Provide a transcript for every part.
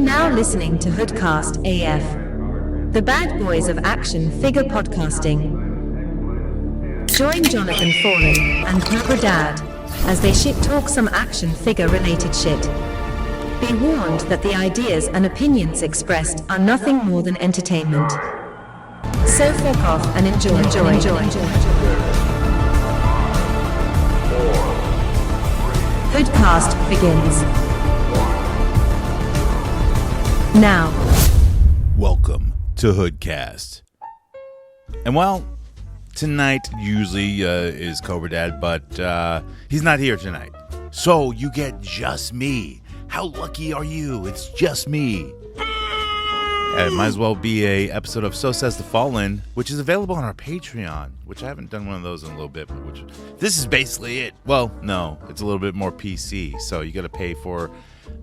are now listening to HoodCast AF, the bad boys of action figure podcasting. Join Jonathan Fallen and Cobra Dad as they shit talk some action figure related shit. Be warned that the ideas and opinions expressed are nothing more than entertainment. So fuck off and enjoy. HoodCast begins now. Welcome to HoodCast. And well, tonight usually is Cobra Dad, but he's not here tonight. So you get just me. How lucky are you? It's just me. It might as well be a episode of So Says the Fallen, which is available on our Patreon, which I haven't done one of those in a little bit, but this is basically it. Well, no, it's a little bit more PC, so you got to pay for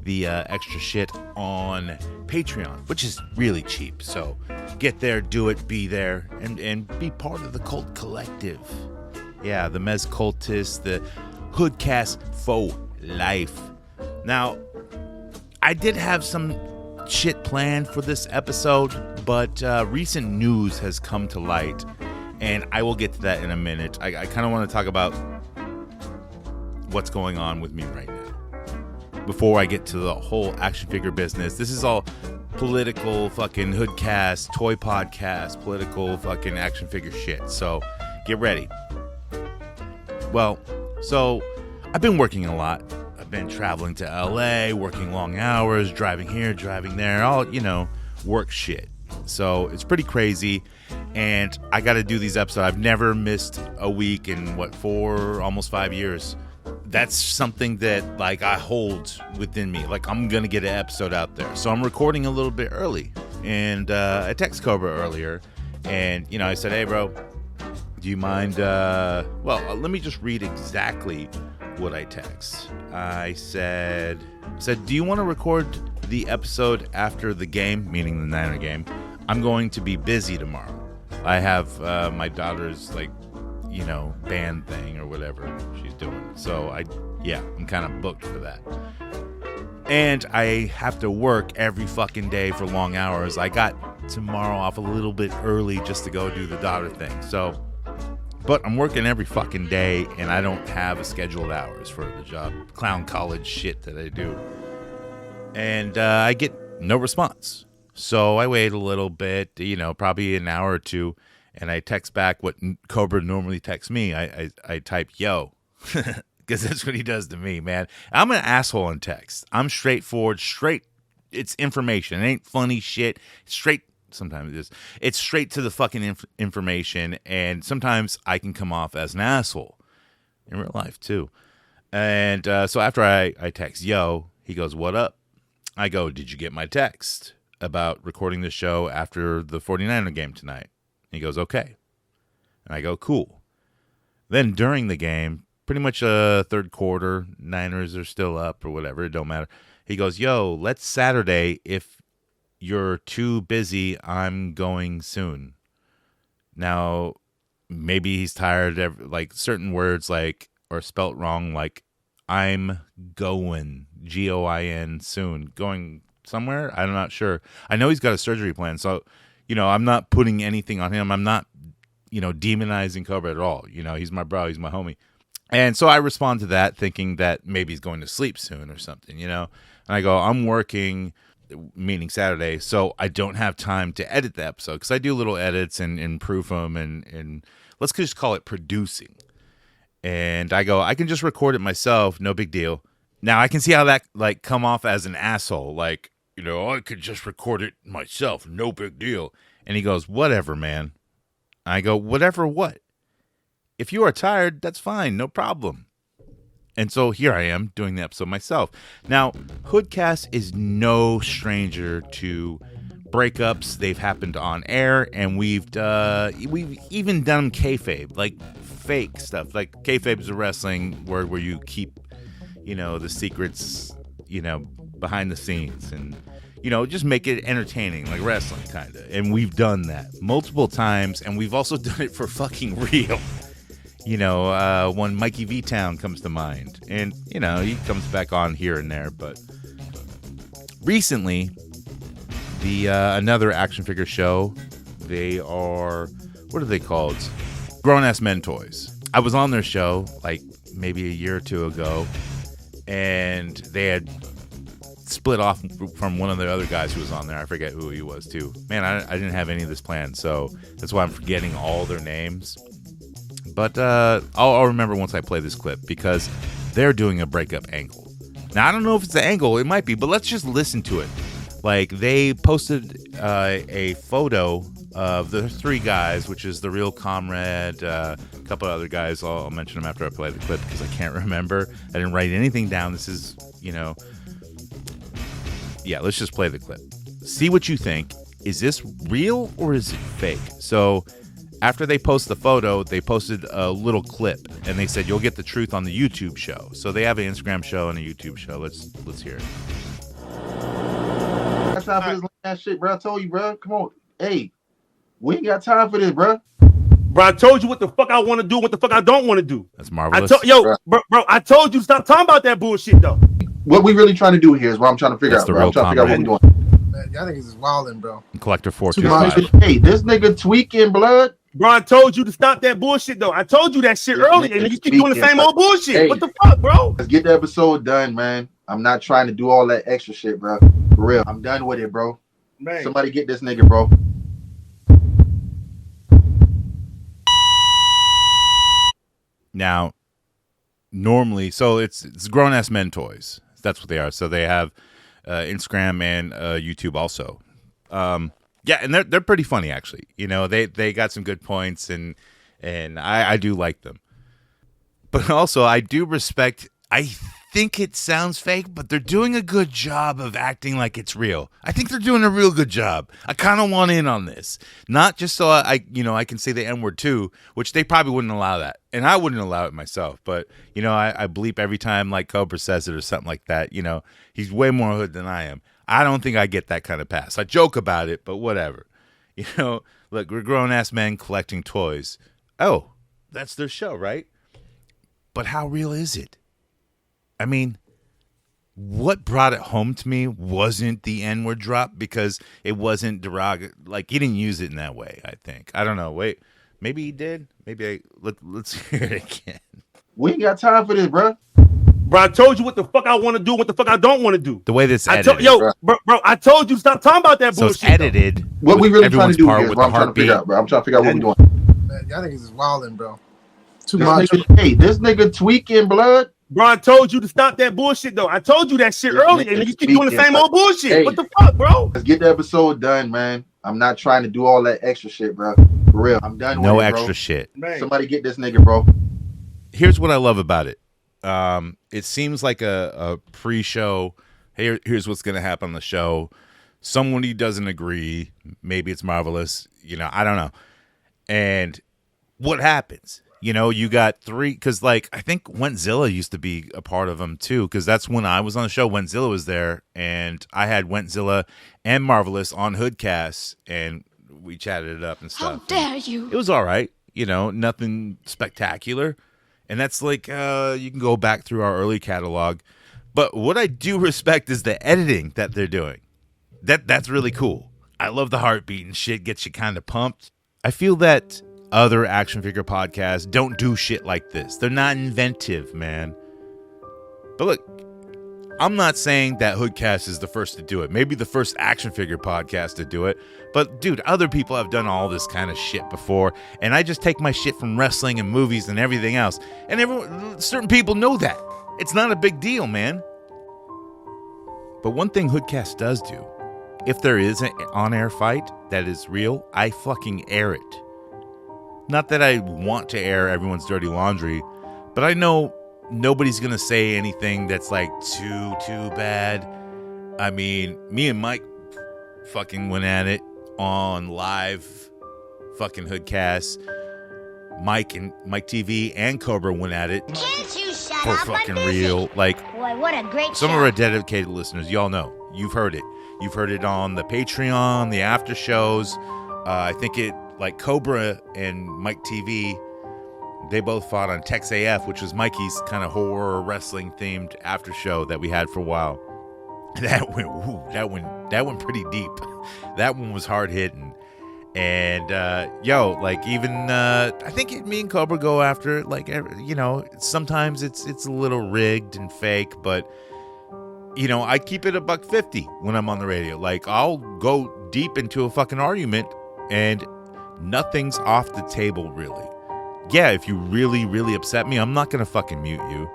the extra shit on Patreon, which is really cheap. So get there, do it, be there, and be part of the cult collective. Yeah, the Mezcultists, the HoodCast faux life. Now, I did have some shit planned for this episode, but recent news has come to light, and I will get to that in a minute. I kind of want to talk about what's going on with me right now before I get to the whole action figure business. This is all political fucking HoodCast, toy podcast, political fucking action figure shit, so get ready. Well, so I've been working a lot. I've been traveling to LA, working long hours, driving here, driving there, all, work shit. So it's pretty crazy, and I got to do these episodes. I've never missed a week in, almost 5 years. That's something that, I hold within me. I'm going to get an episode out there. So I'm recording a little bit early, and I texted Cobra earlier, and, I said, hey, bro, do you mind, let me just read exactly what I text. I said, do you want to record the episode after the game, meaning the Niner game? I'm going to be busy tomorrow. I have my daughter's band thing or whatever she's doing. So I'm kind of booked for that. And I have to work every fucking day for long hours. I got tomorrow off a little bit early just to go do the daughter thing. But I'm working every fucking day, and I don't have a scheduled hours for the job. Clown college shit that I do. And I get no response. So I wait a little bit, probably an hour or two, and I text back what Cobra normally texts me. I type, yo, because that's what he does to me, man. I'm an asshole in text. I'm straightforward, it's information. It ain't funny shit. Sometimes it is. It's straight to the fucking information, and sometimes I can come off as an asshole in real life too. And so after I text, yo, he goes, what up? I go, did you get my text about recording the show after the 49er game tonight? He goes, okay. And I go, cool. Then during the game, pretty much third quarter, Niners are still up or whatever, it don't matter. He goes, yo, let's Saturday. If you're too busy, I'm going soon. Now, maybe he's tired of certain words are spelt wrong, I'm going, G.O.I.N. soon. Going somewhere? I'm not sure. I know he's got a surgery plan, so, I'm not putting anything on him. I'm not, demonizing Cobra at all. He's my bro, he's my homie. And so I respond to that thinking that maybe he's going to sleep soon or something, And I go, I'm working, meaning Saturday, so I don't have time to edit the episode because I do little edits and proof them and let's just call it producing. And I go, I can just record it myself, no big deal. Now I can see how that come off as an asshole, I could just record it myself, no big deal. And he goes, whatever, man. I go, whatever what? If you are tired, that's fine, no problem. And so here I am doing the episode myself. Now, HoodCast is no stranger to breakups. They've happened on air, and we've even done kayfabe, fake stuff. Kayfabe is a wrestling word where you keep, the secrets, behind the scenes, and just make it entertaining, like wrestling kind of. And we've done that multiple times, and we've also done it for fucking real. One Mikey V-Town comes to mind. And, he comes back on here and there. But recently, the another action figure show. They are, what are they called? Grown Ass Men Toys. I was on their show like maybe a year or two ago, and they had split off from one of the other guys who was on there. I forget who he was too. Man, I didn't have any of this planned, so that's why I'm forgetting all their names. But I'll remember once I play this clip, because they're doing a breakup angle. Now, I don't know if it's the angle. It might be, but let's just listen to it. Like, they posted a photo of the three guys, which is the real Comrade, a couple of other guys. I'll mention them after I play the clip because I can't remember. I didn't write anything down. This is, yeah, let's just play the clip. See what you think. Is this real or is it fake? So after they post the photo, they posted a little clip, and they said you'll get the truth on the YouTube show. So they have an Instagram show and a YouTube show. Let's hear it. Got time for this last shit, bro. I told you, bro. Come on, hey, we ain't got time for this, bro. Bro, I told you what the fuck I want to do, what the fuck I don't want to do. That's marvelous. Bro, I told you stop talking about that bullshit though. What we really trying to do here is what I'm trying to figure out, bro. I'm trying to figure out what we're doing. Man, y'all niggas is wildin', bro. Collector 425. Hey, this nigga tweaking, blood. Bro, I told you to stop that bullshit though. I told you that shit earlier, and you keep doing the same old bullshit. Hey, what the fuck, bro? Let's get the episode done, man. I'm not trying to do all that extra shit, bro. For real, I'm done with it, bro. Man. Somebody get this nigga, bro. Now, normally, so it's Grown Ass Men Toys. That's what they are. So they have Instagram and YouTube also. Yeah, and they're pretty funny actually. They got some good points, and I do like them. But also, I do respect. I think it sounds fake, but they're doing a good job of acting like it's real. I think they're doing a real good job. I kind of want in on this, not just so I can say the N-word too, which they probably wouldn't allow that, and I wouldn't allow it myself. But I bleep every time like Cobra says it or something like that. He's way more hood than I am. I don't think I get that kind of pass. I joke about it, but whatever. Look, we're grown ass men collecting toys. Oh, that's their show, right? But how real is it? I mean, what brought it home to me wasn't the N-word drop, because it wasn't derogatory. Like, he didn't use it in that way, I think. I don't know. Wait, maybe he did. Maybe let's hear it again. We ain't got time for this, bro. Bro, I told you what the fuck I want to do, what the fuck I don't want to do. The way this edited. Bro, I told you stop talking about that bullshit. So it's edited. What we really trying to do here is what I'm trying to figure out, bro. I'm trying to figure out what we're doing. Man, y'all niggas is wildin', bro. Too This much. Hey, this nigga tweaking, blood. Bro, I told you to stop that bullshit though. I told you that shit earlier, and you keep doing the same old bullshit. Hey, what the fuck, bro? Let's get the episode done, man. I'm not trying to do all that extra shit, bro. For real, I'm done with it, No bro. extra shit. Man. Somebody get this nigga, bro. Here's what I love about it. It seems like a pre-show. Here's what's going to happen on the show. Somebody doesn't agree. Maybe it's marvelous. I don't know. And what happens? You got three, because I think Wentzilla used to be a part of them too, because that's when I was on the show. Wentzilla was there, and I had Wentzilla and Marvelous on HoodCast, and we chatted it up and stuff. How dare you? It was all right. Nothing spectacular. And that's you can go back through our early catalog. But what I do respect is the editing that they're doing. That's really cool. I love the heartbeat and shit, gets you kind of pumped. I feel that other action figure podcasts don't do shit like this. They're not inventive, man. But look, I'm not saying that HoodCast is the first to do it. Maybe the first action figure podcast to do it. But dude, other people have done all this kind of shit before, and I just take my shit from wrestling and movies and everything else. And certain people know that. It's not a big deal, man. But one thing HoodCast does do, if there is an on-air fight that is real, I fucking air it. Not that I want to air everyone's dirty laundry, but I know nobody's gonna say anything that's too bad. I mean, me and Mike fucking went at it on live fucking HoodCast. Mike TV and Cobra went at it. Can't you shut for up? fucking I'm busy. real. Boy, what a great Some show. of our dedicated listeners, y'all know. You've heard it. You've heard it on the Patreon, the after shows. I think Cobra and Mike TV, they both fought on HoodCastAF, which was Mikey's kind of horror wrestling themed after show that we had for a while. That went pretty deep. That one was hard hitting. And like even I think me and Cobra go after it. Like, you know, sometimes it's a little rigged and fake, but you know, I keep it $1.50 when I'm on the radio. Like, I'll go deep into a fucking argument and nothing's off the table, really. Yeah, if you really, really upset me, I'm not going to fucking mute you.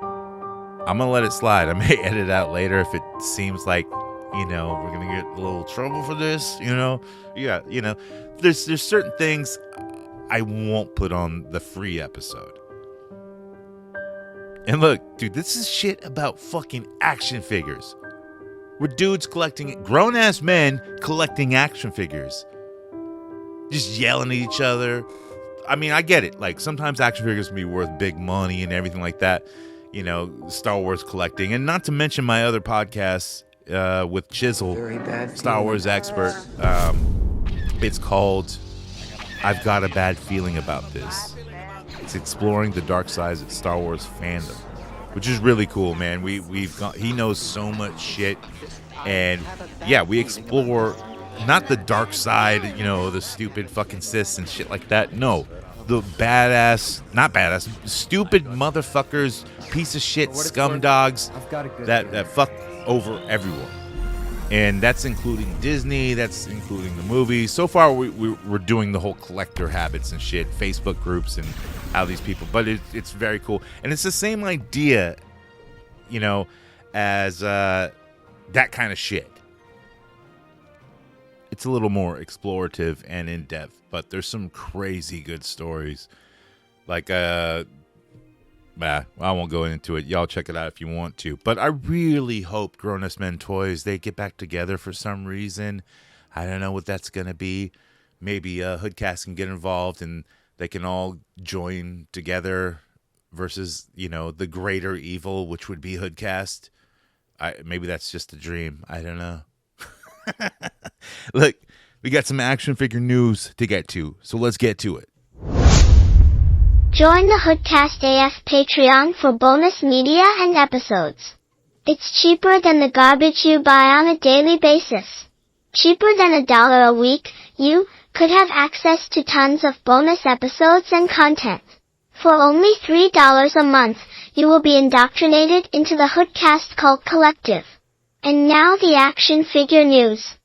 I'm going to let it slide. I may edit out later if it seems like, you know, we're going to get a little trouble for this, you know? Yeah, you know, there's certain things I won't put on the free episode. And look, dude, this is shit about fucking action figures. We're dudes collecting, grown-ass men collecting action figures. Just yelling at each other. I mean, I get it. Like, sometimes action figures can be worth big money and everything like that. You know, Star Wars collecting. And not to mention my other podcasts with Chisel, Star Wars expert. It's called I've Got a Bad Feeling About This. It's exploring the dark sides of Star Wars fandom, which is really cool, man. He knows so much shit, and yeah, we explore not the dark side, you know, the stupid fucking cis and shit like that. No, the stupid motherfuckers, piece of shit, scum dogs that fuck over everyone. And that's including Disney, that's including the movies. So far, we're doing the whole collector habits and shit, Facebook groups and how these people, but it's very cool. And it's the same idea, you know, as that kind of shit. It's a little more explorative and in-depth, but there's some crazy good stories. Like, I won't go into it. Y'all check it out if you want to. But I really hope Grown Ass Men Toys, they get back together for some reason. I don't know what that's going to be. Maybe HoodCast can get involved and they can all join together versus, you know, the greater evil, which would be HoodCast. Maybe that's just a dream. I don't know. Look, we got some action figure news to get to, so let's get to it. Join the HoodCastAF Patreon for bonus media and episodes. It's cheaper than the garbage you buy on a daily basis. Cheaper than $1 a week, you could have access to tons of bonus episodes and content. For only $3 a month, you will be indoctrinated into the HoodCast cult collective. And now the action figure news.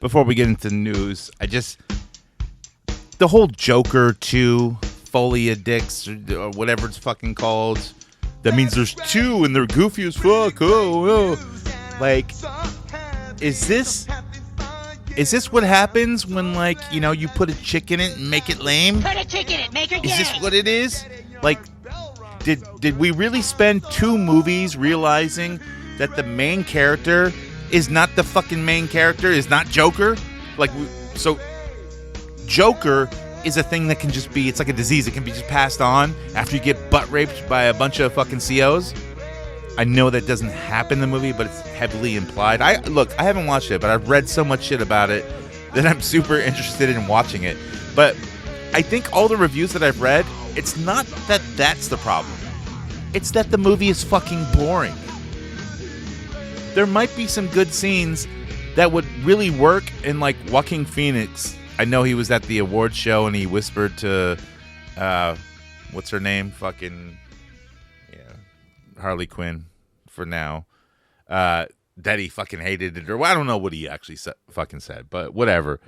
Before we get into the news, the whole Joker 2 Folia Dicks or whatever it's fucking called. That means there's two and they're goofy as fuck. Oh. Like, is this what happens when, like, you know, you put a chick in it and make it lame? Put a chick in it, make her gay. Is this what it is? Like, did we really spend 2 movies realizing that the main character is not the fucking main character, is not Joker? Like, so Joker is a thing that can just be, it's like a disease. It can be just passed on after you get butt raped by a bunch of fucking COs. I know that doesn't happen in the movie, but it's heavily implied. I haven't watched it, but I've read so much shit about it that I'm super interested in watching it. But I think all the reviews that I've read, it's not that that's the problem. It's that the movie is fucking boring. There might be some good scenes that would really work in, like, Joaquin Phoenix. I know he was at the awards show and he whispered to, what's her name? Fucking, yeah, Harley Quinn for now. That he fucking hated it. Or I don't know what he actually fucking said, but whatever.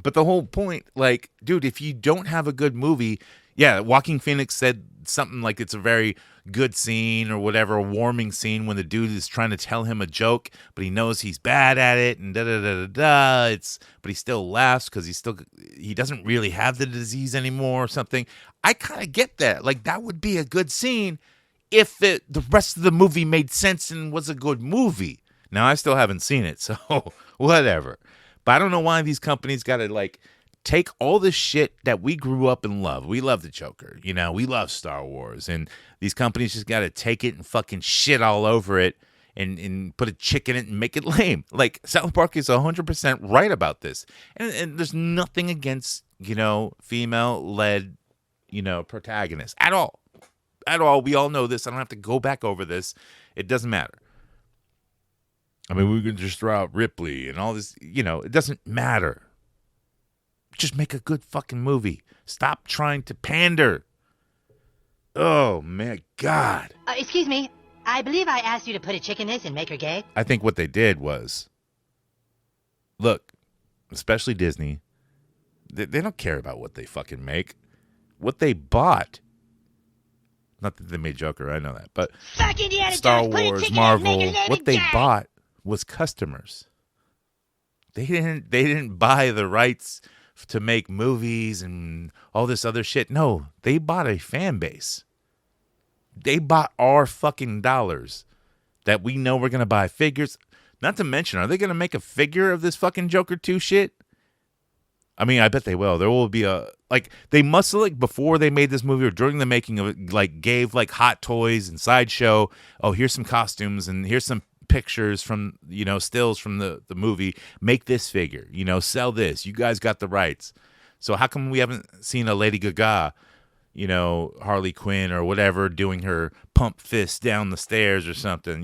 But the whole point, like, dude, if you don't have a good movie, yeah, Joaquin Phoenix said something like it's a very good scene or whatever, a warming scene when the dude is trying to tell him a joke, but he knows he's bad at it and da-da-da-da-da. But he still laughs because he doesn't really have the disease anymore or something. I kind of get that. Like, that would be a good scene if the rest of the movie made sense and was a good movie. Now, I still haven't seen it, so whatever. But I don't know why these companies got to, like, take all this shit that we grew up and love. We love the Joker, you know, we love Star Wars, and these companies just got to take it and fucking shit all over it and put a chick in it and make it lame. Like, South Park is 100% right about this. And there's nothing against, you know, female-led, you know, protagonists at all. At all. We all know this. I don't have to go back over this. It doesn't matter. I mean, we can just throw out Ripley and all this. It doesn't matter. Just make a good fucking movie. Stop trying to pander. Oh, my God. Excuse me. I believe I asked you to put a chick in this and make her gay. I think what they did was, look, especially Disney, they don't care about what they fucking make. What they bought. Not that they made Joker, I know that. But Star Wars, Marvel, what they bought was customers. They didn't buy the rights to make movies and all this other shit. No, they bought a fan base. They bought our fucking dollars that we know we're going to buy figures. Not to mention, are they going to make a figure of this fucking Joker 2 shit? I mean, I bet they will. There will be they must have, before they made this movie or during the making of it, gave, Hot Toys and Sideshow, oh, here's some costumes and here's some pictures from, stills from the movie. Make this figure, sell this. You guys got the rights. So how come we haven't seen a Lady Gaga, Harley Quinn or whatever, doing her pump fist down the stairs or something,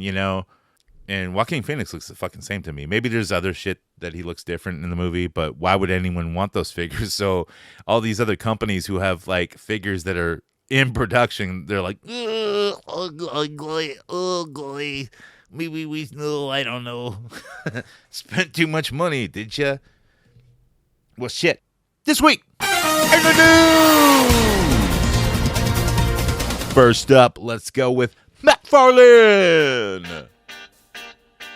And Joaquin Phoenix looks the fucking same to me. Maybe there's other shit that he looks different in the movie, but why would anyone want those figures? So all these other companies who have figures that are in production, they're like, ugly. Maybe we know, I don't know. Spent too much money, did ya? Well, shit. This week in the news. First up, let's go with McFarlane.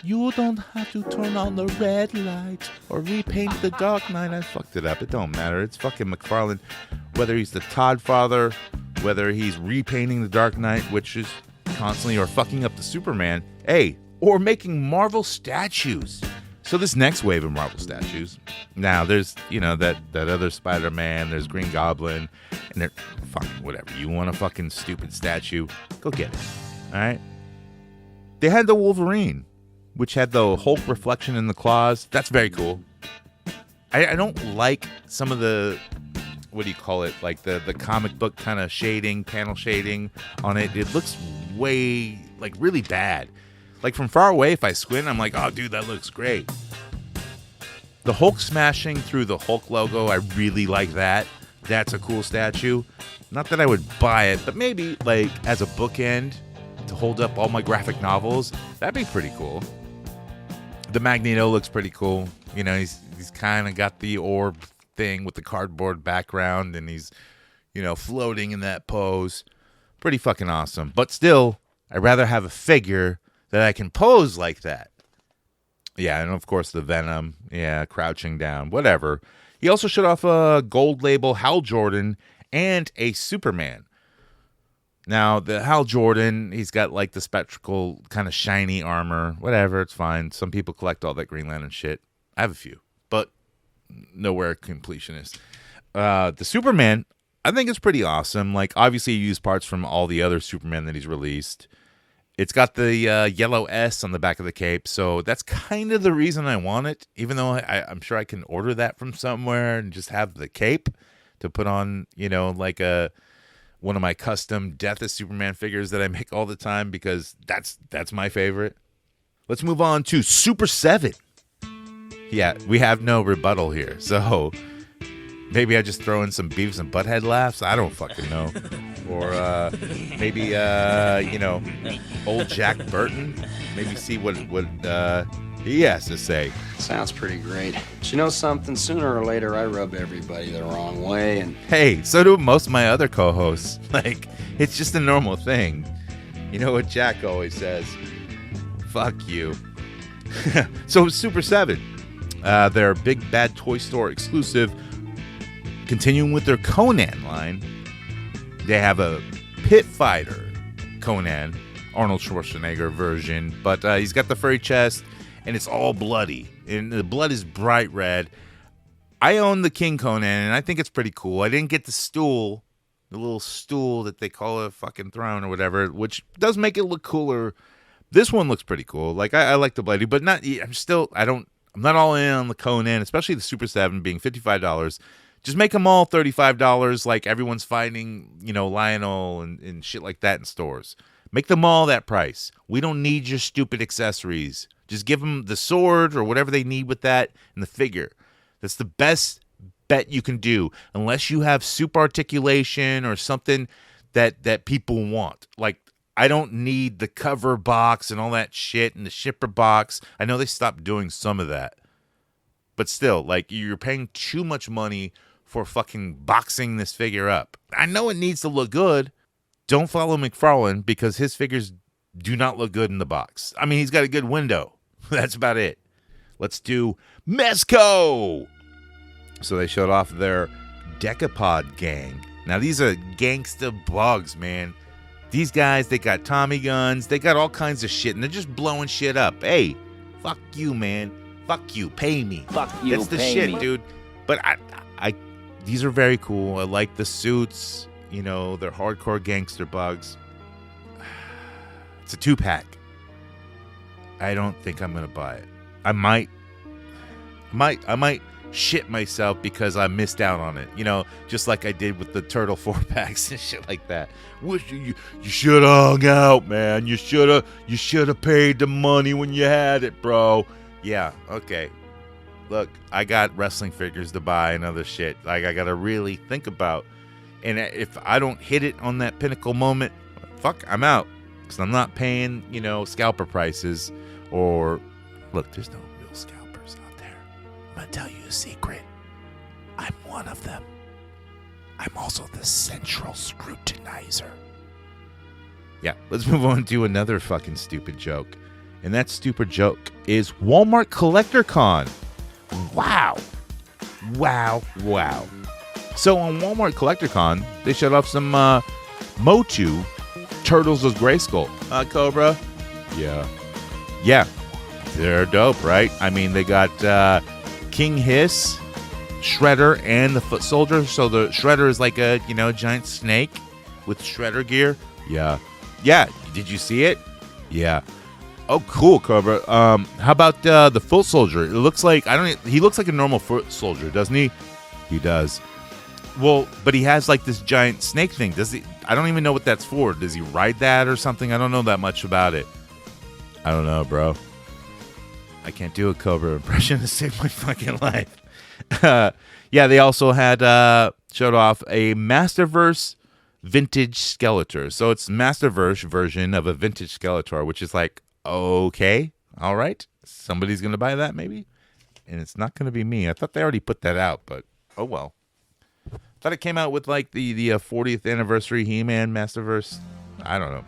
You don't have to turn on the red light or repaint the Dark Knight. I fucked it up. It don't matter. It's fucking McFarlane. Whether he's the Todd father, whether he's repainting the Dark Knight, which is constantly, or fucking up the Superman, or making Marvel statues. So this next wave of Marvel statues, now there's, that other Spider-Man, there's Green Goblin, and they're fucking whatever. You want a fucking stupid statue, go get it. All right? They had the Wolverine, which had the Hulk reflection in the claws. That's very cool. I don't like some of the, what do you call it? The comic book kind of shading, panel shading on it. It looks way, really bad. From far away, if I squint, I'm like, oh, dude, that looks great. The Hulk smashing through the Hulk logo, I really like that. That's a cool statue. Not that I would buy it, but maybe, as a bookend to hold up all my graphic novels, that'd be pretty cool. The Magneto looks pretty cool. He's kind of got the orb thing with the cardboard background, and he's, floating in that pose. Pretty fucking awesome. But still, I'd rather have a figure that I can pose like that. Yeah, and of course the Venom. Yeah, crouching down. Whatever. He also showed off a gold label Hal Jordan and a Superman. Now, the Hal Jordan, he's got the spectacle kind of shiny armor. Whatever, it's fine. Some people collect all that Green Lantern shit. I have a few, but nowhere completionist. The Superman, I think it's pretty awesome. Obviously, he used parts from all the other Superman that he's released. It's got the yellow S on the back of the cape, so that's kind of the reason I want it, even though I'm sure I can order that from somewhere and just have the cape to put on, one of my custom Death of Superman figures that I make all the time, because that's my favorite. Let's move on to Super 7. Yeah, we have no rebuttal here, so maybe I just throw in some Beavis and Butthead laughs. I don't fucking know. Or maybe, old Jack Burton. Maybe see what he has to say. Sounds pretty great. But you know something? Sooner or later, I rub everybody the wrong way, and hey, so do most of my other co-hosts. It's just a normal thing. You know what Jack always says? Fuck you. So Super 7, their big bad toy store exclusive, continuing with their Conan line. They have a Pit Fighter Conan, Arnold Schwarzenegger version, but he's got the furry chest, and it's all bloody, and the blood is bright red. I own the King Conan, and I think it's pretty cool. I didn't get the stool, the little stool that they call a fucking throne or whatever, which does make it look cooler. This one looks pretty cool. I like the bloody, but not. I'm not all in on the Conan, especially the Super 7 being $55. Just make them all $35 like everyone's finding, Lionel and shit like that in stores. Make them all that price. We don't need your stupid accessories. Just give them the sword or whatever they need with that and the figure. That's the best bet you can do, unless you have super articulation or something that people want. Like, I don't need the cover box and all that shit and the shipper box. I know they stopped doing some of that. But still, like, you're paying too much money for fucking boxing this figure up. I know it needs to look good. Don't follow McFarlane because his figures do not look good in the box. I mean, he's got a good window. That's about it. Let's do Mezco. So they showed off their Decapod gang. Now, these are gangsta bugs, man. These guys, they got Tommy guns. They got all kinds of shit, and they're just blowing shit up. Hey, fuck you, man. Fuck you. Pay me. Fuck you. That's the shit, me. dude. But these are very cool. I like the suits. You know, they're hardcore gangster bugs. It's a 2-pack. I don't think I'm gonna buy it. I might shit myself because I missed out on it. You know, just like I did with the Turtle 4-packs and shit like that. Wish you should have hung out, man. You should have paid the money when you had it, bro. Yeah, okay. Look, I got wrestling figures to buy and other shit. Like, I gotta really think about. And if I don't hit it on that pinnacle moment, fuck, I'm out. Because I'm not paying, you know, scalper prices. Or, look, there's no real scalpers out there. I'm going to tell you a secret. I'm one of them. I'm also the central scrutinizer. Yeah, let's move on to another fucking stupid joke. And that stupid joke is Walmart Collector Con. Wow. Wow. So on Walmart Collector Con, they showed off some MOTU Turtles of Grayskull. Cobra? Yeah, they're dope, right? I mean, they got King Hiss, Shredder, and the Foot Soldier. So the Shredder is like a, you know, giant snake with Shredder gear. Yeah. Did you see it? Yeah. Oh, cool, Cobra. How about the Foot Soldier? It looks like he looks like a normal Foot Soldier, doesn't he? He does. Well, but he has like this giant snake thing. Does he? I don't even know what that's for. Does he ride that or something? I don't know that much about it. I don't know, bro. I can't do a Cobra impression to save my fucking life. Yeah, they also had showed off a Masterverse vintage Skeletor. So it's Masterverse version of a vintage Skeletor, which is like, okay, all right. Somebody's going to buy that maybe. And it's not going to be me. I thought they already put that out, but oh well. Thought it came out with like the 40th anniversary He-Man Masterverse. I don't know.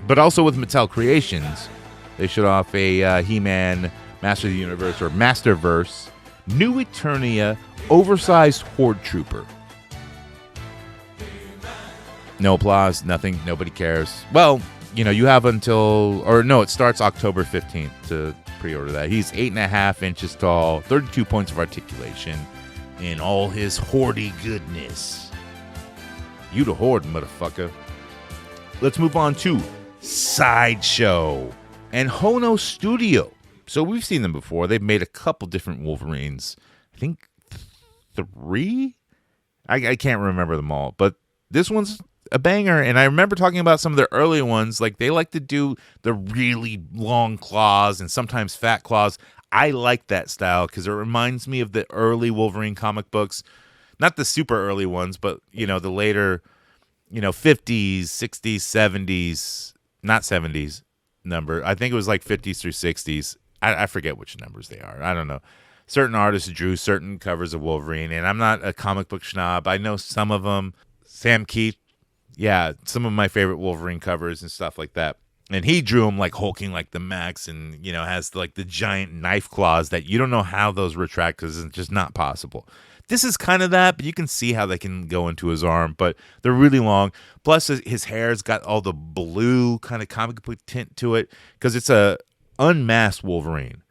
But also with Mattel Creations, they showed off a He-Man Master of the Universe or Masterverse New Eternia oversized Horde Trooper. No applause, nothing, nobody cares. Well, you know, you have until, or no, it starts October 15th to pre-order that. He's 8.5 inches tall, 32 points of articulation, in all his hoardy goodness. You the horde, motherfucker. Let's move on to Sideshow and Hono Studio. So we've seen them before. They've made a couple different Wolverines. I think 3? I can't remember them all. But this one's a banger. And I remember talking about some of their early ones. Like, they like to do the really long claws and sometimes fat claws. I like that style because it reminds me of the early Wolverine comic books. Not the super early ones, but, you know, the later, you know, 50s, 60s, 70s, not 70s number. I think it was like 50s through 60s. I forget which numbers they are. I don't know. Certain artists drew certain covers of Wolverine, and I'm not a comic book snob. I know some of them. Sam Keith, yeah, some of my favorite Wolverine covers and stuff like that. And he drew him like hulking like the Max and, you know, has like the giant knife claws that you don't know how those retract because it's just not possible. This is kind of that, but you can see how they can go into his arm, but they're really long. Plus, his hair's got all the blue kind of comic book tint to it because it's a unmasked Wolverine.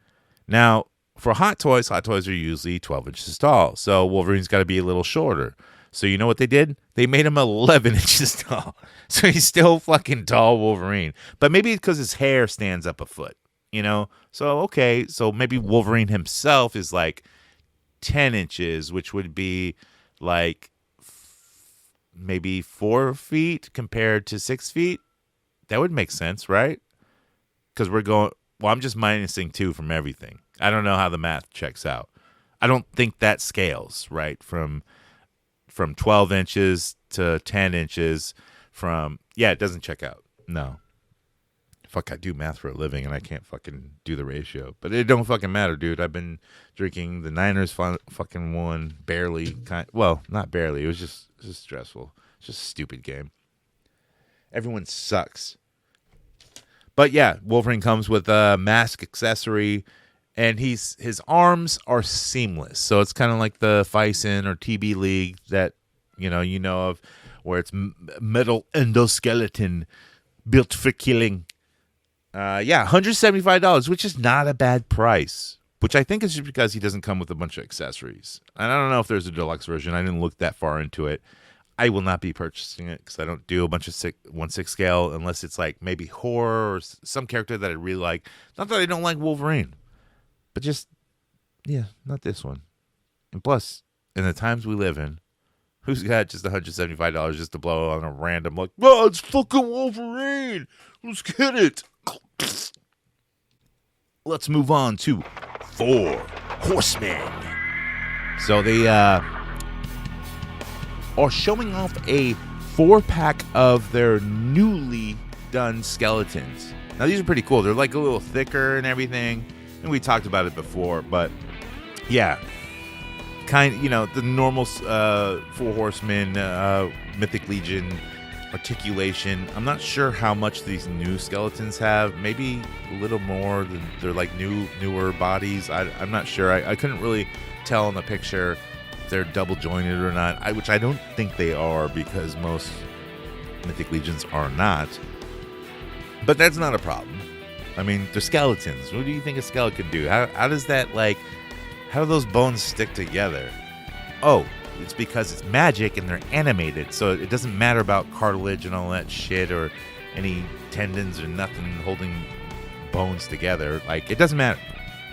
Now, for Hot Toys are usually 12 inches tall, so Wolverine's got to be a little shorter. So you know what they did? They made him 11 inches tall. So he's still fucking tall Wolverine. But maybe because his hair stands up a foot, you know? So, okay, so maybe Wolverine himself is like 10 inches, which would be like maybe 4 feet compared to 6 feet. That would make sense, right? Because we're going, Well, I'm just minusing 2 from everything. I don't know how the math checks out. I don't think that scales, right? From 12 inches to 10 inches it doesn't check out. No. Fuck, I do math for a living and I can't fucking do the ratio. But it don't fucking matter, dude. I've been drinking the Niners fucking won barely. Well, not barely. It was just stressful. It's just a stupid game. Everyone sucks. But yeah, Wolverine comes with a mask accessory, and his arms are seamless. So it's kind of like the Fison or TB League that you know of, where it's metal endoskeleton built for killing. $175, which is not a bad price. Which I think is just because he doesn't come with a bunch of accessories. And I don't know if there's a deluxe version. I didn't look that far into it. I will not be purchasing it because I don't do a bunch of 1/6 scale unless it's like maybe horror or some character that I really like. Not that I don't like Wolverine, but just, not this one. And plus, in the times we live in, who's got just $175 just to blow on a random, like, oh, it's fucking Wolverine. Let's get it. Let's move on to 4 Horsemen. So they are showing off a 4-pack of their newly done skeletons. Now, these are pretty cool. They're like a little thicker and everything. And we talked about it before, but yeah. The normal 4 Horsemen, Mythic Legion articulation. I'm not sure how much these new skeletons have. Maybe a little more. They're like newer bodies. I'm not sure. I couldn't really tell in the picture if they're double jointed or not. Which I don't think they are, because most Mythic Legions are not. But that's not a problem. I mean, they're skeletons. What do you think a skeleton could do? How does that, how do those bones stick together? Oh, it's because it's magic and they're animated, so it doesn't matter about cartilage and all that shit or any tendons or nothing holding bones together. It doesn't matter.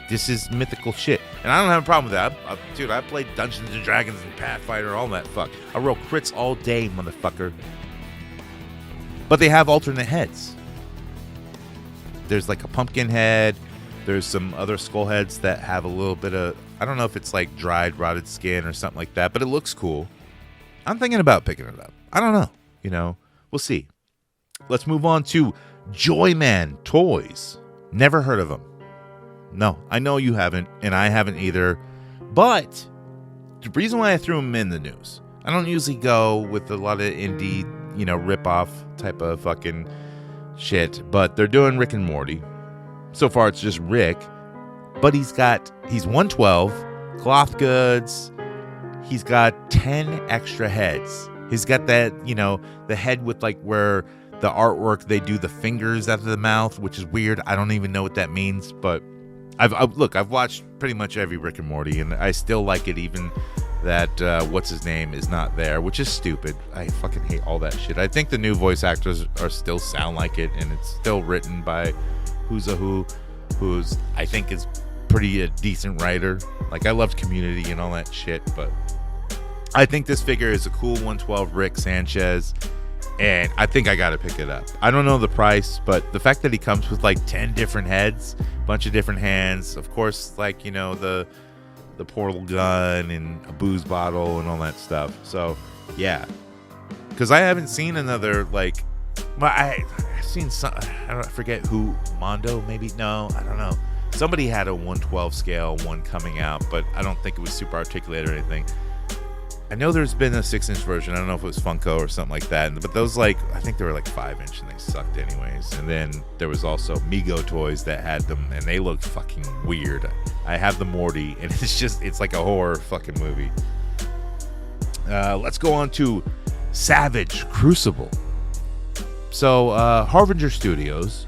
This is mythical shit. And I don't have a problem with that. Dude, I played Dungeons & Dragons and Pathfinder, all that fuck. I roll crits all day, motherfucker. But they have alternate heads. There's a pumpkin head. There's some other skull heads that have a little bit of, I don't know if it's dried, rotted skin or something like that, but it looks cool. I'm thinking about picking it up. I don't know. We'll see. Let's move on to Joy-Man Toys. Never heard of them. No, I know you haven't, and I haven't either. But the reason why I threw them in the news, I don't usually go with a lot of indie, rip-off type of fucking shit, but they're doing Rick and Morty. So far, it's just Rick, but he's 112, cloth goods. He's got 10 extra heads. He's got that, the head with where the artwork, they do the fingers out of the mouth, which is weird. I don't even know what that means, but I've watched pretty much every Rick and Morty, and I still like it, even that what's his name is not there, which is stupid. I fucking hate all that shit. I think the new voice actors are still sound like it, and it's still written by who's I think is pretty decent writer. I loved Community and all that shit, but I think this figure is a cool 112 Rick Sanchez, and I think I gotta pick it up. I don't know the price, but the fact that he comes with 10 different heads, bunch of different hands, of course, the portal gun and a booze bottle and all that stuff. So yeah, because I haven't seen another I've seen some, I forget who, Mondo maybe? No, I don't know. Somebody had a 112 scale one coming out, but I don't think it was super articulated or anything. I know there's been a 6-inch version. I don't know if it was Funko or something like that. But those I think they were 5-inch and they sucked anyways. And then there was also Mego Toys that had them, and they looked fucking weird. I have the Morty, and it's like a horror fucking movie. Let's go on to Savage Crucible. So, Harbinger Studios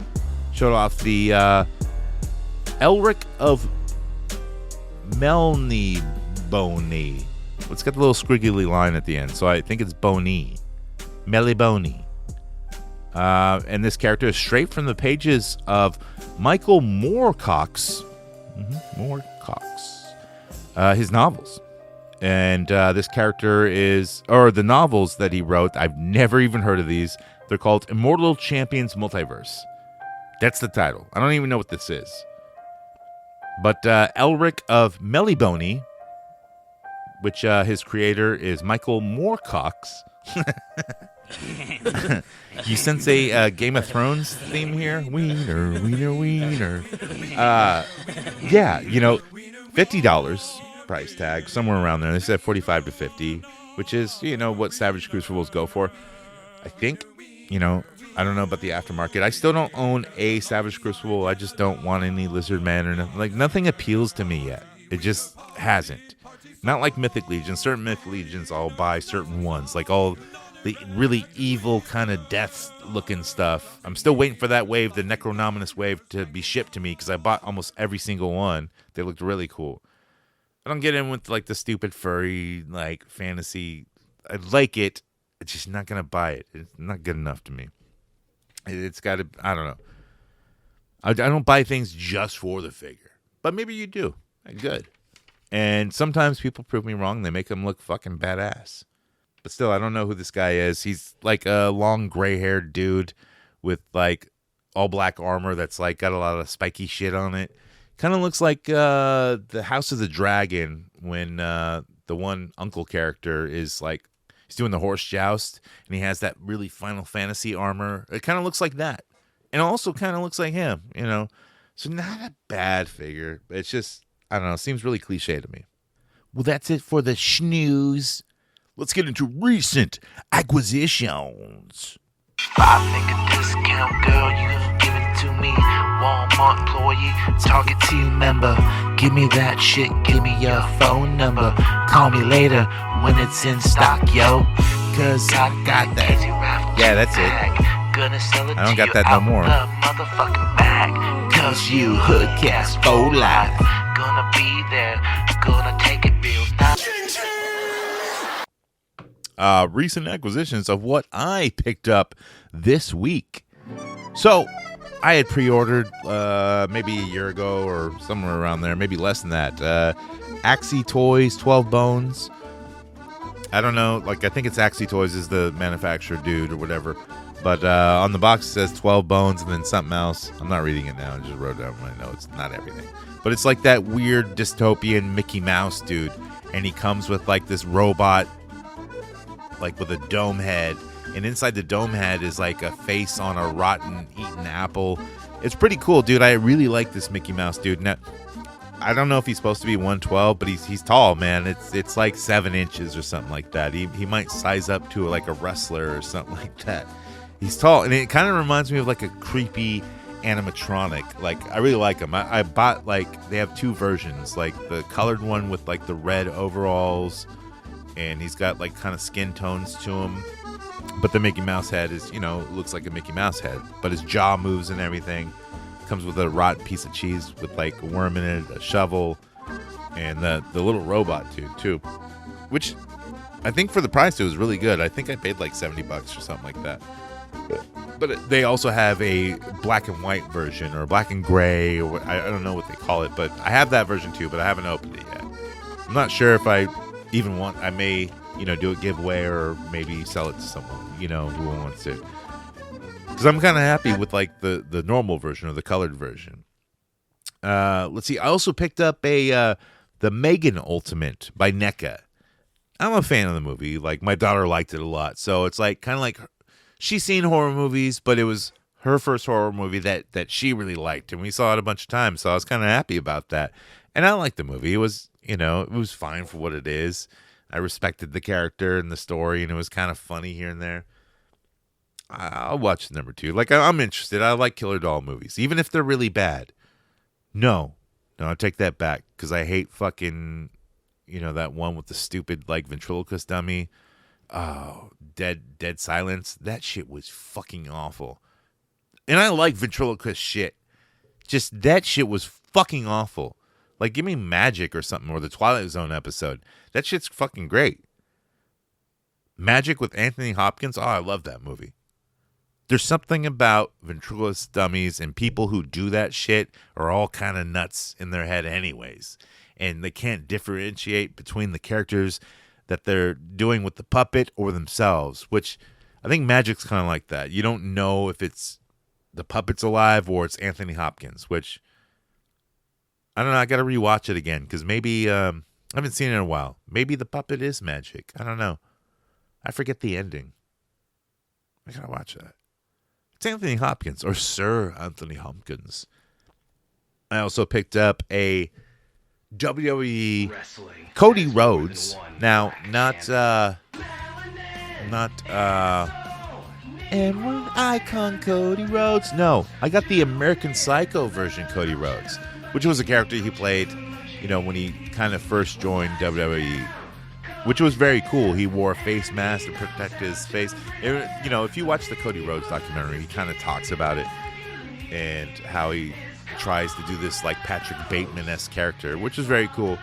showed off the Elric of Melnibone. It's got the little squiggly line at the end, so I think it's Boney. Melibone. And this character is straight from the pages of Michael Moorcock's his novels. And this character the novels that he wrote, I've never even heard of these. They're called Immortal Champions Multiverse. That's the title. I don't even know what this is. But Elric of Mellibony, which his creator is Michael Moorcox. You sense a Game of Thrones theme here? Wiener, wiener, wiener. Yeah, $50 price tag, somewhere around there. They said 45 to 50, which is, what Savage Crucibles go for. I think, I don't know about the aftermarket. I still don't own a Savage Crucible. I just don't want any Lizard Man or nothing. Like, nothing appeals to me yet. It just hasn't. Not like Mythic Legion. Certain Mythic Legions, I'll buy certain ones. Like all the really evil kind of death-looking stuff. I'm still waiting for that wave, the Necronominous wave, to be shipped to me because I bought almost every single one. They looked really cool. I don't get in with like the stupid furry like fantasy. I like it. I'm just not gonna buy it. It's not good enough to me. It's got to. I don't know. I don't buy things just for the figure, but maybe you do. Good. And sometimes people prove me wrong. They make them look fucking badass. But still, I don't know who this guy is. He's like a long gray-haired dude with like all black armor that's like got a lot of spiky shit on it. Kind of looks like the House of the Dragon when the one uncle character is like he's doing the horse joust and he has that really Final Fantasy armor. It kind of looks like that. And it also kind of looks like him, So not a bad figure. It's just, I don't know, it seems really cliche to me. Well, that's it for the snooze. Let's get into recent acquisitions. $5 discount, girl, you can give it to me. Walmart employee, Target team member. Give me that shit, give me your phone number. Call me later when it's in stock, yo. Cause I got that. Yeah, that's it. Gonna sell it I don't got that no more. Motherfucking bag. Cause you HoodCast for life. Gonna be there, gonna take it real nice. Recent acquisitions of what I picked up this week. So, I had pre-ordered maybe a year ago or somewhere around there, maybe less than that. Axie Toys 12 Bones. I don't know, I think it's Axie Toys is the manufacturer dude or whatever. But on the box it says 12 Bones and then something else. I'm not reading it now. I just wrote down my notes. Not everything. But it's like that weird dystopian Mickey Mouse dude. And he comes with like this robot like with a dome head, and inside the dome head is like a face on a rotten eaten apple. It's pretty cool, dude. I really like this Mickey Mouse dude. Now, I don't know if he's supposed to be 112, but he's tall, man. It's like 7 inches or something like that. He might size up to like a wrestler or something like that. He's tall, and it kind of reminds me of like a creepy animatronic. Like, I really like him. I bought like, they have 2 versions, like the colored one with like the red overalls, and he's got like kind of skin tones to him. But the Mickey Mouse head is, looks like a Mickey Mouse head, but his jaw moves and everything. Comes with a rotten piece of cheese with like a worm in it, a shovel, and the little robot dude too, which I think for the price it was really good. I think I paid like $70 or something like that. But they also have a black and white version or black and gray, or I don't know what they call it, but I have that version too, but I haven't opened it yet. I'm not sure if I even want. I may do a giveaway or maybe sell it to someone who wants it. Because I'm kind of happy with like the normal version or the colored version. Let's see. I also picked up the Megan Ultimate by NECA. I'm a fan of the movie. Like, my daughter liked it a lot. So it's like kind of like she's seen horror movies, but it was her first horror movie that she really liked. And we saw it a bunch of times. So I was kind of happy about that. And I liked the movie. It was, it was fine for what it is. I respected the character and the story, and it was kind of funny here and there. I'll watch number 2. Like, I'm interested. I like killer doll movies, even if they're really bad. No, I take that back, because I hate fucking, that one with the stupid, like, ventriloquist dummy. Oh, Dead Silence. That shit was fucking awful. And I like ventriloquist shit. Just that shit was fucking awful. Like, give me Magic or something, or the Twilight Zone episode. That shit's fucking great. Magic with Anthony Hopkins. Oh, I love that movie. There's something about ventriloquist dummies and people who do that shit are all kind of nuts in their head anyways. And they can't differentiate between the characters that they're doing with the puppet or themselves, which I think Magic's kind of like that. You don't know if it's the puppet's alive or it's Anthony Hopkins, which I don't know. I got to rewatch it again because maybe I haven't seen it in a while. Maybe the puppet is magic. I don't know. I forget the ending. I got to watch that. It's Anthony Hopkins or Sir Anthony Hopkins. I also picked up a WWE Cody Rhodes. Now, not Emerald Icon Cody Rhodes. No, I got the American Psycho version Cody Rhodes, which was a character he played, when he kind of first joined WWE, which was very cool. He wore a face mask to protect his face. If you watch the Cody Rhodes documentary, he kind of talks about it and how he tries to do this like Patrick Bateman-esque character, which is very cool.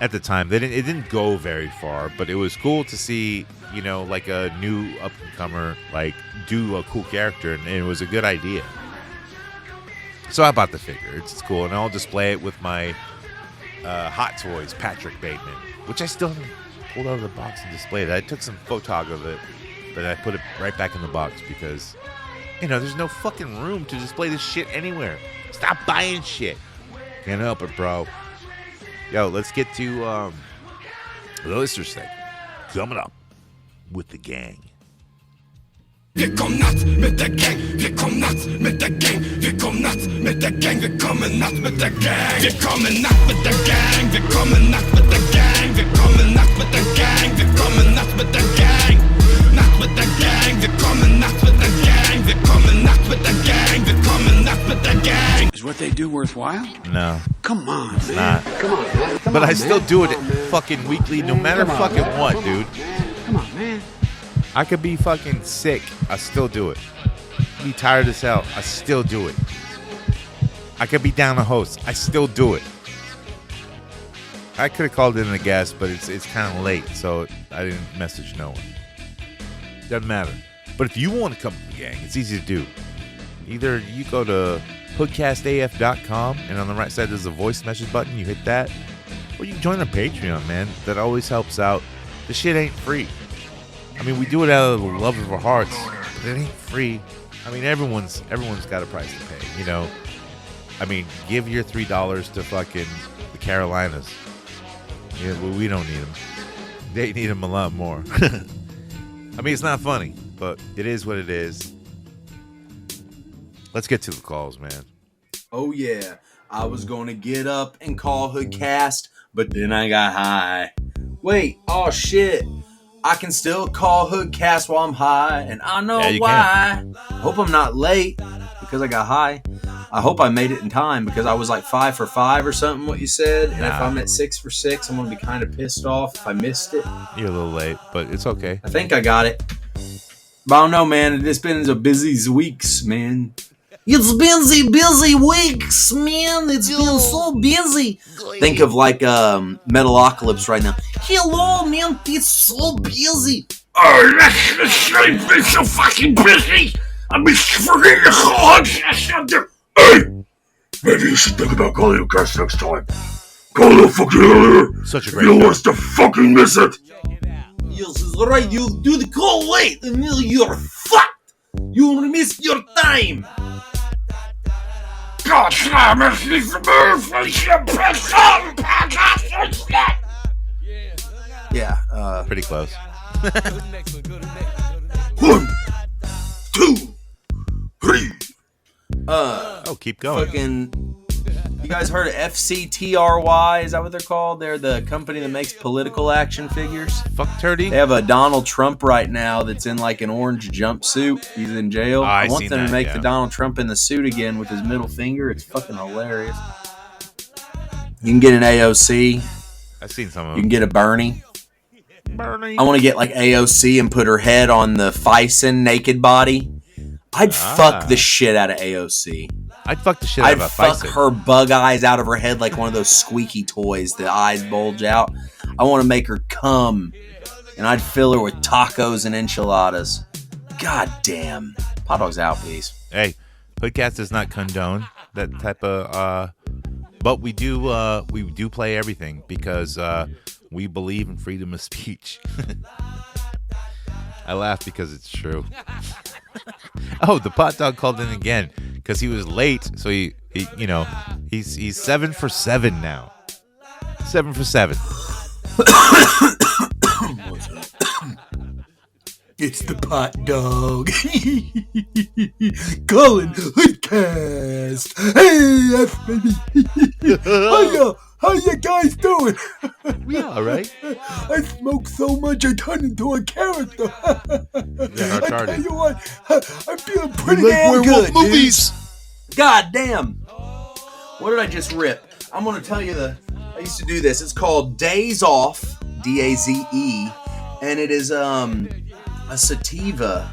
At the time, it didn't go very far, but it was cool to see, like a new up-and-comer, like, do a cool character, and it was a good idea. So I bought the figure. It's cool, and I'll display it with my Hot Toys Patrick Bateman, which I still haven't pulled out of the box and displayed it. I took some photog of it, but I put it right back in the box because, there's no fucking room to display this shit anywhere. Stop buying shit. Can't help it, bro. Yo, let's get to the listener segment. Coming up with the gang. Wir kommen nachts mit der Gang, wir kommen nachts mit der Gang, wir kommen nachts mit der Gang, wir kommen nachts mit der Gang, wir kommen nachts mit der Gang, wir kommen nachts mit der Gang, wir kommen nachts mit der Gang, wir kommen nachts mit der Gang, nachts mit der Gang, wir kommen nachts mit der Gang, wir kommen nachts mit der Gang, wir kommen nachts mit der Gang. Is what they do worthwhile? No. Come on, it's man. not. Come on, man. Come but on, I still man. do it Come on, man. fucking weekly, no matter Come on, fucking man. what, Come dude. On, man. Come on, man. I could be fucking sick. I still do it. Be tired as hell. I still do it. I could be down a host. I still do it. I could have called in a guest, but it's kind of late, so I didn't message no one. Doesn't matter. But if you want to come to the gang, it's easy to do. Either you go to HoodCastAF.com, and on the right side there's a voice message button. You hit that. Or you can join our Patreon, man. That always helps out. This shit ain't free. I mean, we do it out of the love of our hearts, but it ain't free. I mean, everyone's got a price to pay, I mean, give your $3 to fucking the Carolinas. Yeah, well, we don't need them. They need them a lot more. I mean, it's not funny, but it is what it is. Let's get to the calls, man. Oh, yeah. I was going to get up and call HoodCast, but then I got high. Wait, oh, shit. I can still call HoodCast while I'm high, and I know why. Hope I'm not late because I got high. I hope I made it in time because I was like 5 for 5 or something, what you said. And if I'm at 6 for 6, I'm going to be kind of pissed off if I missed it. You're a little late, but it's okay. I think I got it. But I don't know, man. It's been a busy weeks, man. It's been busy weeks, man. It's been so busy. Think of like Metalocalypse right now. Hello, man. It's so busy. Oh, let's been so fucking busy. I've been forgetting to call HoodCast. Hey, maybe you should think about calling HoodCast next time. Call a little fucking earlier. Such a great You don't want us to fucking miss it. Yes, it's right. You do the call late, and you're fucked. You missed your time. God damn it, he's the Yeah, pretty close. 1, 2, 3. Keep going. Fucking, you guys heard of FCTRY? Is that what they're called? They're the company that makes political action figures. Fuck turdy. They have a Donald Trump right now that's in like an orange jumpsuit. He's in jail. I want them to make the Donald Trump in the suit again with his middle finger. It's fucking hilarious. You can get an AOC. I've seen some of them. You can get a Bernie. Bernie. I want to get like AOC and put her head on the Fison naked body. I'd fuck the shit out of AOC. I'd fuck the shit out of a Fison. I'd fuck her bug eyes out of her head like one of those squeaky toys. The eyes bulge out. I want to make her come. And I'd fill her with tacos and enchiladas. God damn. Pot Dog's out, please. Hey, HoodCast does not condone that type of... but we do play everything because we believe in freedom of speech. I laugh because it's true. Oh, the pot dog called in again because he was late. So he he's 7 for 7 now. 7 for 7. It's the pot dog. Colin HoodCast. Hey, F baby. How you guys doing? We all right. I smoke so much I turn into a character. Yeah, I tell you what, I'm feeling pretty like damn werewolf good, movies. Dude. God damn. What did I just rip? I'm gonna tell you I used to do this. It's called Days Off, DAZE, and it is a sativa,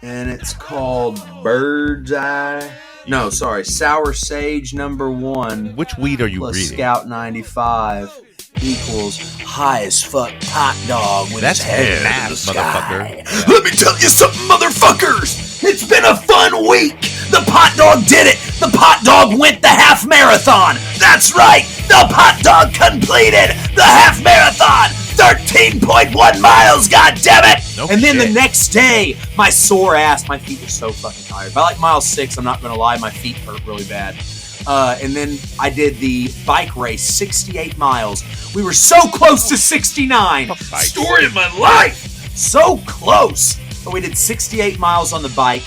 and it's called Bird's Eye. No, sorry, Sour Sage number 1. Which weed are you plus reading? Scout 95 equals high as fuck pot dog with That's his head math, in the sky. motherfucker. Let me tell you something, motherfuckers. It's been a fun week. The pot dog did it. The pot dog went the half marathon. That's right. The pot dog completed the half marathon. 13.1 miles, goddammit! No and then shit. the next day, my sore ass, my feet were so fucking tired. By like mile 6, I'm not gonna lie, my feet hurt really bad. And then I did the bike race, 68 miles. We were so close to 69. Story of my life! So close! But we did 68 miles on the bike.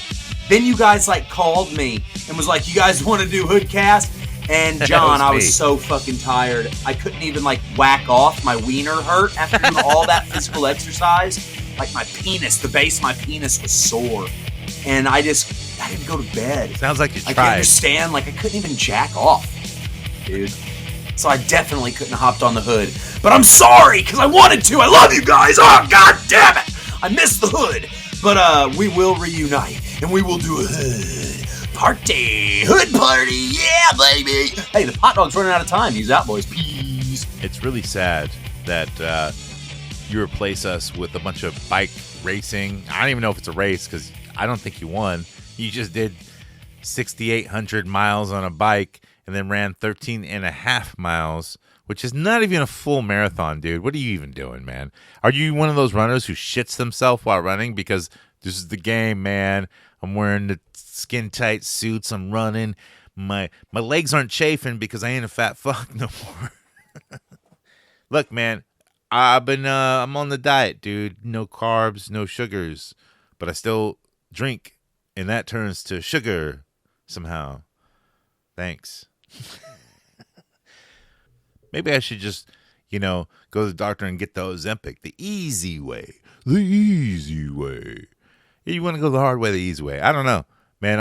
Then you guys called me and was like, you guys want to do HoodCast? And John, I was so fucking tired. I couldn't even whack off. My wiener hurt after doing all that physical exercise. My penis, the base of my penis was sore. And I had to go to bed. Sounds like you I tried. can't understand. I couldn't even jack off, dude. So I definitely couldn't have hopped on the hood. But I'm sorry, because I wanted to. I love you guys. Oh, god damn it. I missed the hood. But we will reunite. And we will do a hood party. Hood party. Yeah, baby. Hey, the pot dog's running out of time. He's out, boys. Peace. It's really sad that you replace us with a bunch of bike racing. I don't even know if it's a race because I don't think you won. You just did 6,800 miles on a bike and then ran 13 and a half miles, which is not even a full marathon, dude. What are you even doing, man? Are you one of those runners who shits themselves while running because this is the game, man? I'm wearing the skin tight suits. I'm running. My legs aren't chafing because I ain't a fat fuck no more. Look, man, I'm on the diet, dude. No carbs, no sugars, but I still drink, and that turns to sugar somehow. Thanks. Maybe I should just, go to the doctor and get the Ozempic, the easy way. The easy way. You want to go the hard way, the easy way. I don't know, man.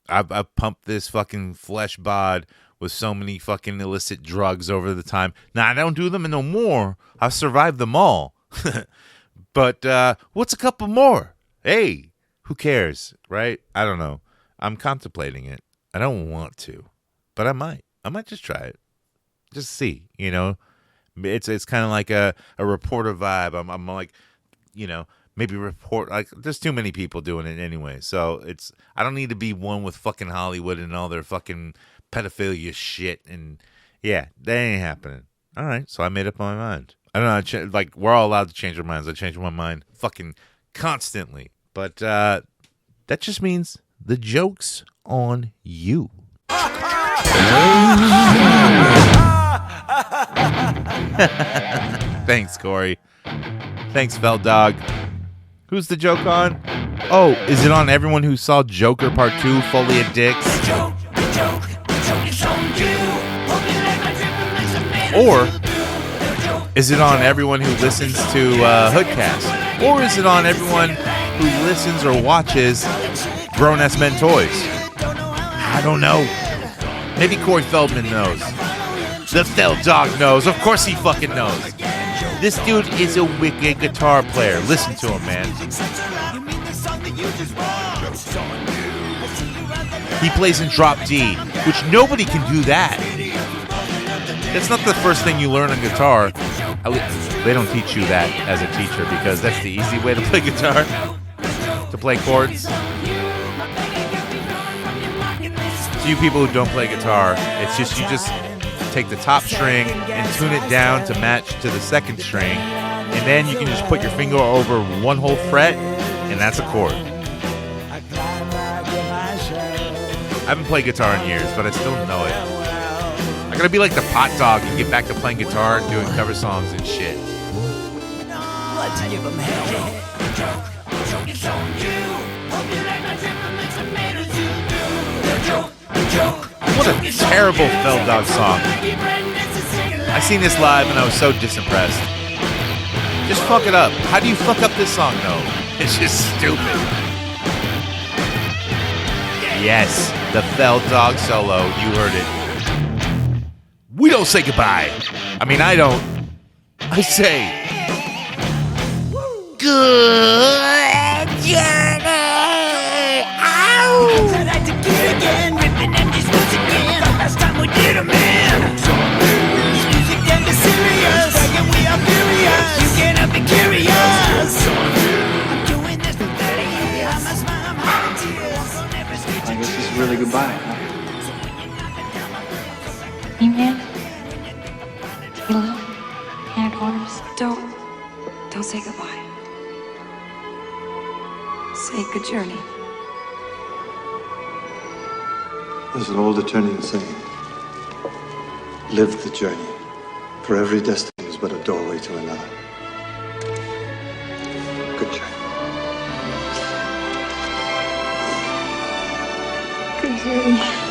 I've pumped this fucking flesh bod with so many fucking illicit drugs over the time. Now, I don't do them no more. I've survived them all. But what's a couple more? Hey, who cares, right? I don't know. I'm contemplating it. I don't want to, but I might. I might just try it. Just see, It's kind of like a reporter vibe. I'm like, maybe report, there's too many people doing it anyway. So I don't need to be one with fucking Hollywood and all their fucking pedophilia shit. And yeah, that ain't happening. All right. So I made up my mind. I don't know. We're all allowed to change our minds. I change my mind fucking constantly. But that just means the joke's on you. Thanks, Corey. Thanks, Dog. Who's the joke on? Oh, is it on everyone who saw Joker Part 2, Foley of Dicks? The joke is on you. Or is it on everyone who listens to HoodCast? Or is it on everyone who listens or watches Grown Ass Men Toys? I don't know. Maybe Corey Feldman knows. The Dog knows. Of course he fucking knows. This dude is a wicked guitar player. Listen to him, man. He plays in drop D, which nobody can do that. That's not the first thing you learn on guitar. They don't teach you that as a teacher because that's the easy way to play guitar. To play chords. To you people who don't play guitar, it's just you just take the top string and tune it down to match to the second string, and then you can just put your finger over one whole fret, and that's a chord. haven't played guitar in years, but I still know it. I gotta be like the pot dog and get back to playing guitar and doing cover songs and shit. Let's give them hell. Joke is on you. Hope you like my temperaments and made as you do. What a terrible Feld Dog song. I seen this live and I was so disimpressed. Just fuck it up. How do you fuck up this song though? It's just stupid. Yes, the Feld Dog solo. You heard it. We don't say goodbye. I mean, I don't. I say good journey. Ow! I'd like to get again, ripping empty spoons again. Last time we did a man. This music can be serious. Second we are furious. You cannot be curious. I'm doing this for 30 years. I must smile, I'm hot tears. I guess this is really goodbye, huh? You man, hello, hand orders. Don't say goodbye. Say good journey. There's an old Eternian saying, live the journey, for every destiny is but a doorway to another. Good journey. Good journey.